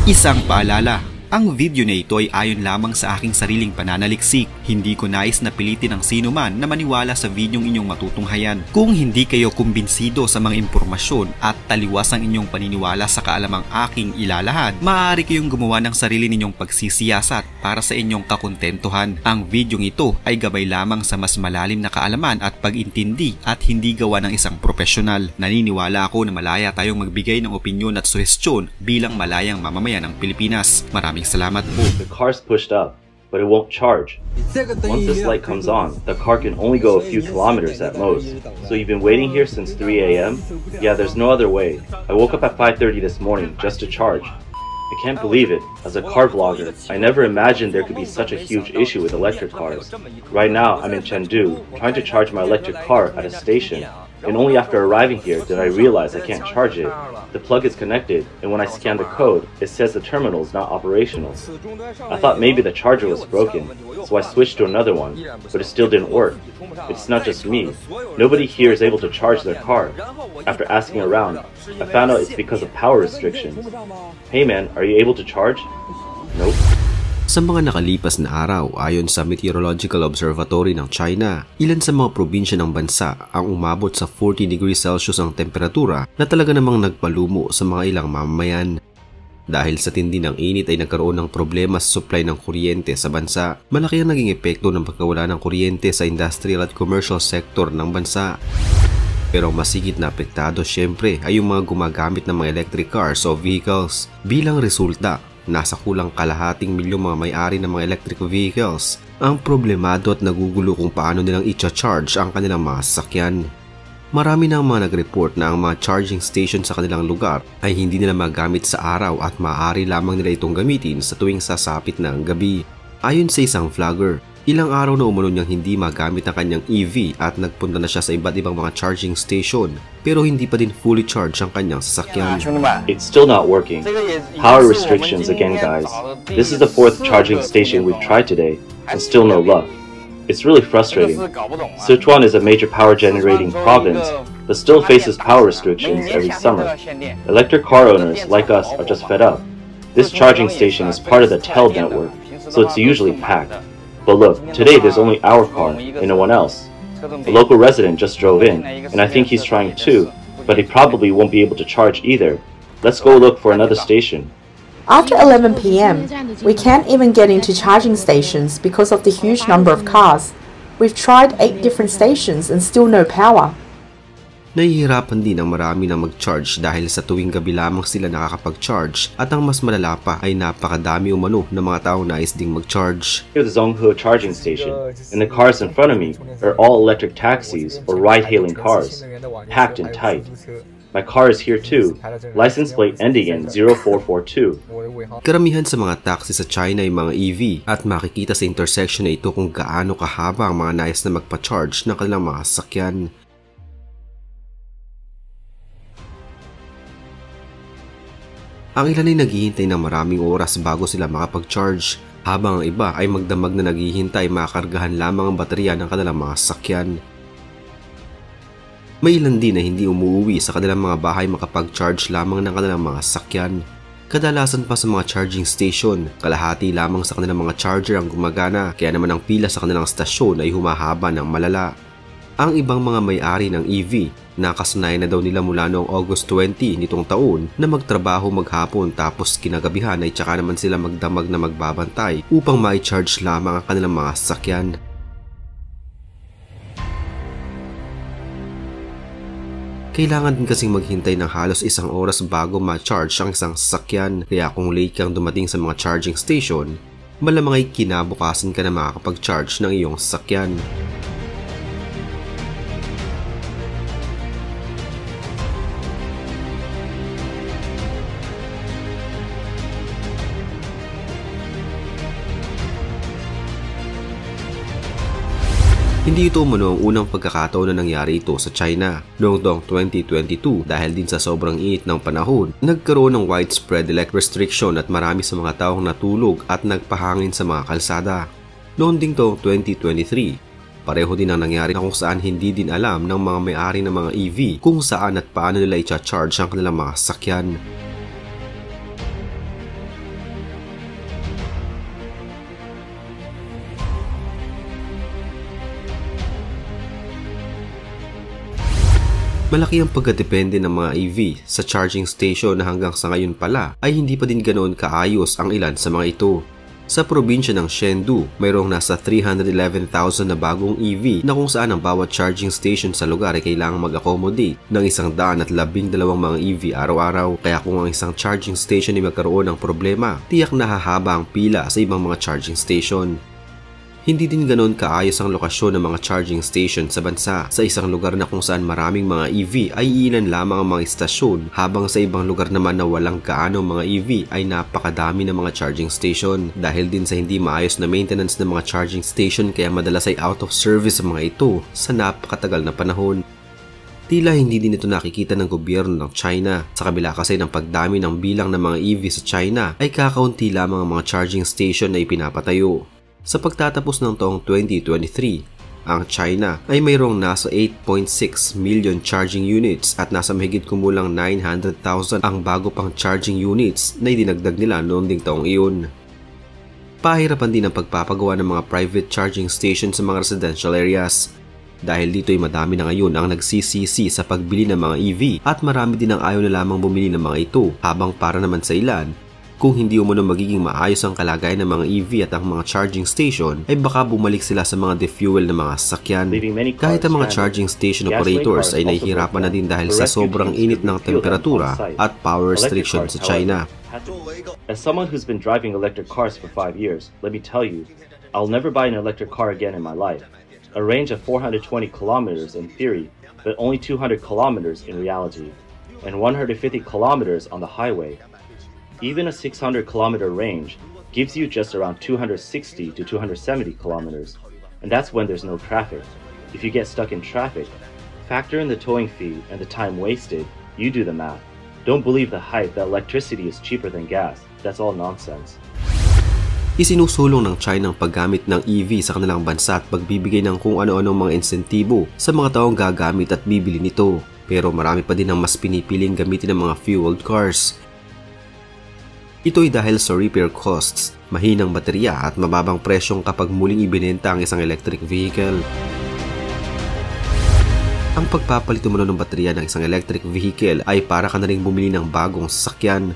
Isang paalala, ang video na ito ay ayon lamang sa aking sariling pananaliksik. Hindi ko nais na pilitin ang sino man na maniwala sa videong inyong matutunghayan. Kung hindi kayo kumbinsido sa mga impormasyon at taliwas ang inyong paniniwala sa kaalamang aking ilalahad, maaari kayong gumawa ng sarili ninyong pagsisiyasat para sa inyong kakontentuhan. Ang videong ito ay gabay lamang sa mas malalim na kaalaman at pag-intindi at hindi gawa ng isang profesional. Naniniwala ako na malaya tayong magbigay ng opinyon at suhestyon bilang malayang mamamayan ng Pilipinas. Maraming salamat po. The car's pushed up, but it won't charge. Once this light comes on, the car can only go a few kilometers at most. So you've been waiting here since 3 a.m.? Yeah, there's no other way. I woke up at 5:30 this morning just to charge. I can't believe it. As a car vlogger, I never imagined there could be such a huge issue with electric cars. Right now, I'm in Chengdu, trying to charge my electric car at a station. And only after arriving here did I realize I can't charge it. The plug is connected, and when I scan the code, it says the terminal is not operational. I thought maybe the charger was broken, so I switched to another one, but it still didn't work. It's not just me. Nobody here is able to charge their car. After asking around, I found out it's because of power restrictions. Hey man, are you able to charge? Nope. Sa mga nakalipas na araw, ayon sa Meteorological Observatory ng China, ilan sa mga probinsya ng bansa ang umabot sa 40 degrees Celsius ang temperatura na talaga namang nagpalumo sa mga ilang mamamayan. Dahil sa tindi ng init ay nagkaroon ng problema sa supply ng kuryente sa bansa. Malaki ang naging epekto ng pagkawala ng kuryente sa industrial at commercial sector ng bansa. Pero ang masigit na apektado syempre ay yung mga gumagamit ng mga electric cars o vehicles. Bilang resulta, nasa kulang kalahating milyong mga may-ari ng mga electric vehicles ang problemado at nagugulo kung paano nilang i-charge ang kanilang mga sasakyan. Marami na ang mga nag-report na ang mga charging station sa kanilang lugar ay hindi nila magamit sa araw at maaari lamang nila itong gamitin sa tuwing sasapit ng gabi. Ayon sa isang vlogger, ilang araw na umano niyang hindi magamit ang kanyang EV at nagpunta na siya sa iba't ibang mga charging station pero hindi pa din fully charged ang kanyang sasakyan. It's still not working. Power restrictions again, guys. This is the 4th charging station we've tried today and still no luck. It's really frustrating. Sichuan is a major power generating province but still faces power restrictions every summer. Electric car owners like us are just fed up. This charging station is part of the TEL network, so it's usually packed. But look, today there's only our car and no one else. A local resident just drove in, and I think he's trying too, but he probably won't be able to charge either. Let's go look for another station. After 11 p.m., we can't even get into charging stations because of the huge number of cars. We've tried 8 different stations and still no power. Nahihirapan din ang marami na mag-charge dahil sa tuwing gabi lamang sila nakakapag-charge at ang mas malala pa ay napakadami umano ng mga taong nais ding mag-charge. Here's the Zhonghe charging station, and the cars in front of me are all electric taxis or ride-hailing cars, packed and tight. My car is here too, license plate ending in 0442. Karamihan sa mga taxi sa China ay mga EV at makikita sa intersection na ito kung gaano kahaba ang mga nais na magpa-charge ng kanilang mga sasakyan. Ang ilan ay naghihintay ng maraming oras bago sila makapag-charge, habang ang iba ay magdamag na naghihintay makargahan lamang ang baterya ng kanilang mga sasakyan. May ilan din na hindi umuwi sa kanilang mga bahay makapag-charge lamang ng kanilang mga sasakyan. Kadalasan pa sa mga charging station, kalahati lamang sa kanilang mga charger ang gumagana, kaya naman ang pila sa kanilang stasyon ay humahaba ng malala. Ang ibang mga may-ari ng EV, nakasanayan na daw nila mula noong August 20 nitong taon na magtrabaho maghapon tapos kinagabihan ay tsaka naman sila magdamag na magbabantay upang ma-charge lamang ang kanilang mga sasakyan. Kailangan din kasing maghintay ng halos 1 oras bago ma-charge ang isang sasakyan, kaya kung late kang dumating sa mga charging station, malamang ay kinabukasan ka na makakapag-charge ng iyong sasakyan. Hindi ito umano ang unang pagkakataon na nangyari ito sa China. Noong taong 2022, dahil din sa sobrang init ng panahon, nagkaroon ng widespread electric restriction at marami sa mga taong natulog at nagpahangin sa mga kalsada. Noong ding taong 2023, pareho din ang nangyari na kung saan hindi din alam ng mga may-ari ng mga EV kung saan at paano nila i-charge ang kanilang mga sasakyan. Malaki ang pagkadepende ng mga EV sa charging station na hanggang sa ngayon pala ay hindi pa din ganoon kaayos ang ilan sa mga ito. Sa probinsya ng Chengdu, mayroong nasa 311,000 na bagong EV na kung saan ang bawat charging station sa lugar ay kailangang mag-accommodate ng 112 mga EV araw-araw. Kaya kung ang isang charging station ay magkaroon ng problema, tiyak na hahaba ang pila sa ibang mga charging station. Hindi din ganoon kaayos ang lokasyon ng mga charging station sa bansa. Sa isang lugar na kung saan maraming mga EV ay ilan lamang ang mga istasyon, habang sa ibang lugar naman na walang kaano mga EV ay napakadami ng mga charging station. Dahil din sa hindi maayos na maintenance ng mga charging station kaya madalas ay out of service ang mga ito sa napakatagal na panahon. Tila hindi din ito nakikita ng gobyerno ng China. Sa kabila kasi ng pagdami ng bilang ng mga EV sa China ay kakaunti lamang ang mga charging station na ipinapatayo. Sa pagtatapos ng taong 2023, ang China ay mayroong nasa 8.6 million charging units at nasa mahigit kumulang 900,000 ang bago pang charging units na idinagdag nila noong ding taong iyon. Pahirapan din ang pagpapagawa ng mga private charging stations sa mga residential areas. Dahil dito ay madami na ngayon ang nagsisisi sa pagbili ng mga EV at marami din ang ayaw na lamang bumili ng mga ito, habang para naman sa ilan, kung hindi umano magiging maayos ang kalagayan ng mga EV at ang mga charging station, ay baka bumalik sila sa mga defuel na mga sasakyan. Kahit ang mga charging station operators ay nahihirapan na din dahil sa sobrang init ng temperatura at power restrictions sa China. As someone who's been driving electric cars for 5 years, let me tell you, I'll never buy an electric car again in my life. A range of 420 kilometers in theory, but only 200 kilometers in reality, and 150 kilometers on the highway. Even a 600-kilometer range gives you just around 260 to 270 kilometers, and that's when there's no traffic. If you get stuck in traffic, factor in the towing fee and the time wasted, you do the math. Don't believe the hype that electricity is cheaper than gas. That's all nonsense. Isinusulong ng China ang paggamit ng EV sa kanilang bansa at pagbibigay ng kung ano-anong mga insentibo sa mga taong gagamit at bibili nito. Pero marami pa din ang mas pinipiling gamitin ng mga fueled cars. Ito'y dahil sa repair costs, mahinang baterya at mababang presyong kapag muling ibinenta ang isang electric vehicle. Ang pagpapalit umano ng baterya ng isang electric vehicle ay para ka na ring bumili ng bagong sasakyan.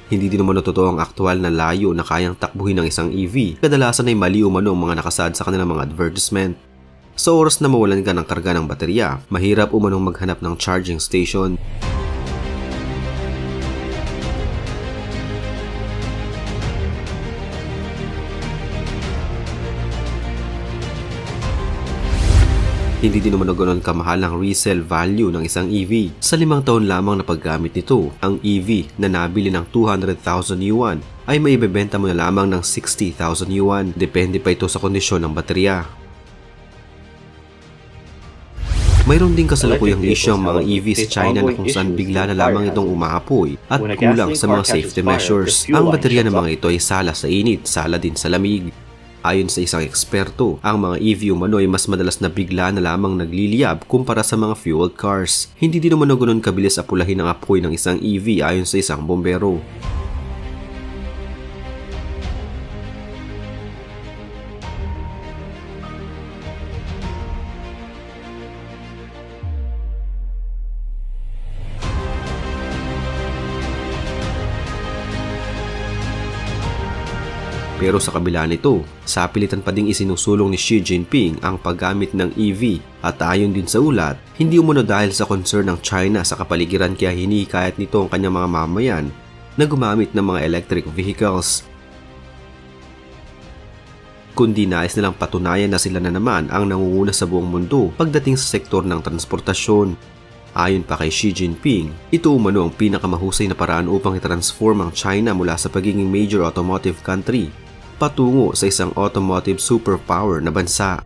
Hindi din umano totoo ang aktual na layo na kayang takbuhin ng isang EV, kadalasan ay mali umano ang mga nakasad sa kanilang mga advertisement. Sa oras na mawalan ka ng karga ng baterya, mahirap umanong maghanap ng charging station. Hindi din naman ganoon kamahal ang resale value ng isang EV. Sa 5 taon lamang na paggamit nito, ang EV na nabili ng 200,000 yuan ay maibebenta mo na lamang ng 60,000 yuan. Depende pa ito sa kondisyon ng baterya. Mayroon din kasalukuyang issue ang mga EV sa China na kung saan bigla na lamang itong umaapoy at kulang sa mga safety measures. Ang baterya ng mga ito ay sala sa init, sala din sa lamig. Ayon sa isang eksperto, ang mga EV umano ay mas madalas na bigla na lamang nagliliyab kumpara sa mga fueled cars. Hindi din umano ganoon kabilis apulahin ang apoy ng isang EV ayon sa isang bombero. Pero sa kabila nito, sa pilitan pa ding isinusulong ni Xi Jinping ang paggamit ng EV at ayon din sa ulat, hindi umano dahil sa concern ng China sa kapaligiran kaya hinikayat nito ang kanyang mga mamayan na gumamit ng mga electric vehicles. Kundi nais nilang patunayan na sila na naman ang nangunguna sa buong mundo pagdating sa sektor ng transportasyon. Ayon pa kay Xi Jinping, ito umano ang pinakamahusay na paraan upang i-transform ang China mula sa pagiging major automotive country patungo sa isang automotive superpower na bansa.